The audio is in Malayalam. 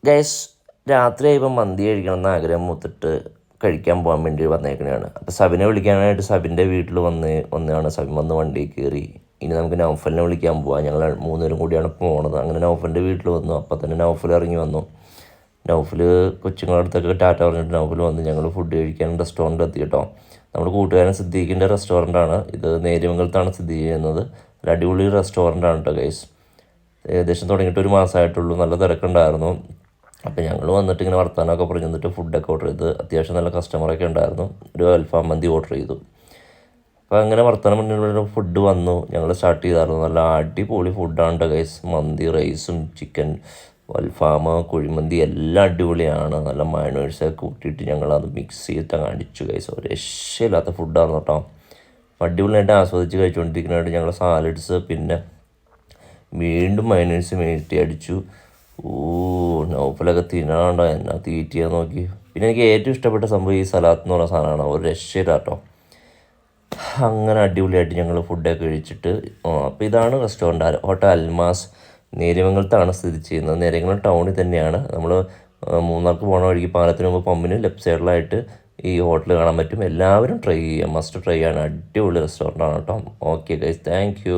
ഗൈസ്, രാത്രിയായപ്പോൾ മന്തി കഴിക്കണം എന്ന് ആഗ്രഹം മൂത്തിട്ട് കഴിക്കാൻ പോകാൻ വേണ്ടി വന്നേക്കണതാണ്. അപ്പോൾ സബിനെ വിളിക്കാനായിട്ട് സബിൻ്റെ വീട്ടിൽ വന്നതാണ്. സബിൻ വന്ന് വണ്ടിയിൽ കയറി. ഇനി നമുക്ക് നൗഫലിനെ വിളിക്കാൻ പോവാം. ഞങ്ങൾ മൂന്നുപേരും കൂടിയാണ് പോണത്. അങ്ങനെ നൗഫലിൻ്റെ വീട്ടിൽ വന്നു. അപ്പം തന്നെ നൗഫൽ ഇറങ്ങി വന്നു. നൗഫൽ കൊച്ചുങ്ങളുടെ അടുത്തൊക്കെ ടാറ്റ പറഞ്ഞിട്ട് നൗഫൽ വന്ന് ഞങ്ങൾ ഫുഡ് കഴിക്കാൻ റെസ്റ്റോറൻറ്റ് എത്തി കേട്ടോ. നമ്മുടെ കൂട്ടുകാരൻ സിദ്ദീഖിൻ്റെ റെസ്റ്റോറൻറ്റാണ് ഇത്. നേര്യമംഗലത്താണ് സ്ഥിതി ചെയ്യുന്നത്. ഒരു അടിപൊളി റെസ്റ്റോറൻറ്റാണ് കേട്ടോ ഗൈസ്. ഏകദേശം തുടങ്ങിയിട്ട് ഒരു മാസമായിട്ടുള്ളൂ. നല്ല തിരക്കുണ്ടായിരുന്നു. അപ്പോൾ ഞങ്ങൾ വന്നിട്ട് ഇങ്ങനെ വർത്താനമൊക്കെ പറഞ്ഞു തന്നിട്ട് ഫുഡൊക്കെ ഓർഡർ ചെയ്ത് അത്യാവശ്യം നല്ല കസ്റ്റമറൊക്കെ ഉണ്ടായിരുന്നു. ഒരു അൽഫാം മന്തി ഓർഡർ ചെയ്തു. അപ്പോൾ അങ്ങനെ വർത്തമാനം പറഞ്ഞ ഫുഡ് വന്നു. ഞങ്ങൾ സ്റ്റാർട്ട് ചെയ്തായിരുന്നു. നല്ല അടിപൊളി ഫുഡാണ് ഗൈസ്. മന്തി, റൈസും ചിക്കൻ, അൽഫാം, കുഴിമന്തി എല്ലാം അടിപൊളിയാണ്. നല്ല മയോണൈസൊക്കെ കൂട്ടിയിട്ട് ഞങ്ങളത് മിക്സ് ചെയ്തിട്ട് അടിച്ചു ഗൈസ്. ഒരു രക്ഷയില്ലാത്ത ഫുഡായിരുന്നു കേട്ടോ. അടിപൊളിയായിട്ട് ആസ്വദിച്ച് കഴിച്ചുകൊണ്ടിരിക്കുന്നതായിട്ട് ഞങ്ങൾ സാലഡ്സ്, പിന്നെ വീണ്ടും മയോണൈസ് മേറ്റി അടിച്ചു. നൗഫലൊക്കെ തിന്നാണ്ടോ എന്നാ തീറ്റിയാന്ന് നോക്കി. പിന്നെ എനിക്ക് ഏറ്റവും ഇഷ്ടപ്പെട്ട സംഭവം ഈ സലാത്ത് എന്ന് പറയുന്ന സാധനമാണ്. ഒരു രക്ഷയില്ല കേട്ടോ. അങ്ങനെ അടിപൊളിയായിട്ട് ഞങ്ങൾ ഫുഡൊക്കെ കഴിച്ചിട്ട് അപ്പോൾ ഇതാണ് റെസ്റ്റോറൻറ്റ്, ഹോട്ടൽ അൽമാസ്. നേര്യമംഗലത്താണ് സ്ഥിതി ചെയ്യുന്നത്. നേര്യമംഗലം ടൗണിൽ തന്നെയാണ്. നമ്മൾ മൂന്നാർക്ക് പോകണ വഴിക്ക് പാലത്തിന് മുമ്പ് പമ്പിന് ലെഫ്റ്റ് സൈഡിലായിട്ട് ഈ ഹോട്ടൽ കാണാൻ പറ്റും. എല്ലാവരും ട്രൈ ചെയ്യാം, മസ്റ്റ് ട്രൈ ആണ്. അടിപൊളി റെസ്റ്റോറൻ്റാണ് കേട്ടോ. Okay guys, thank you.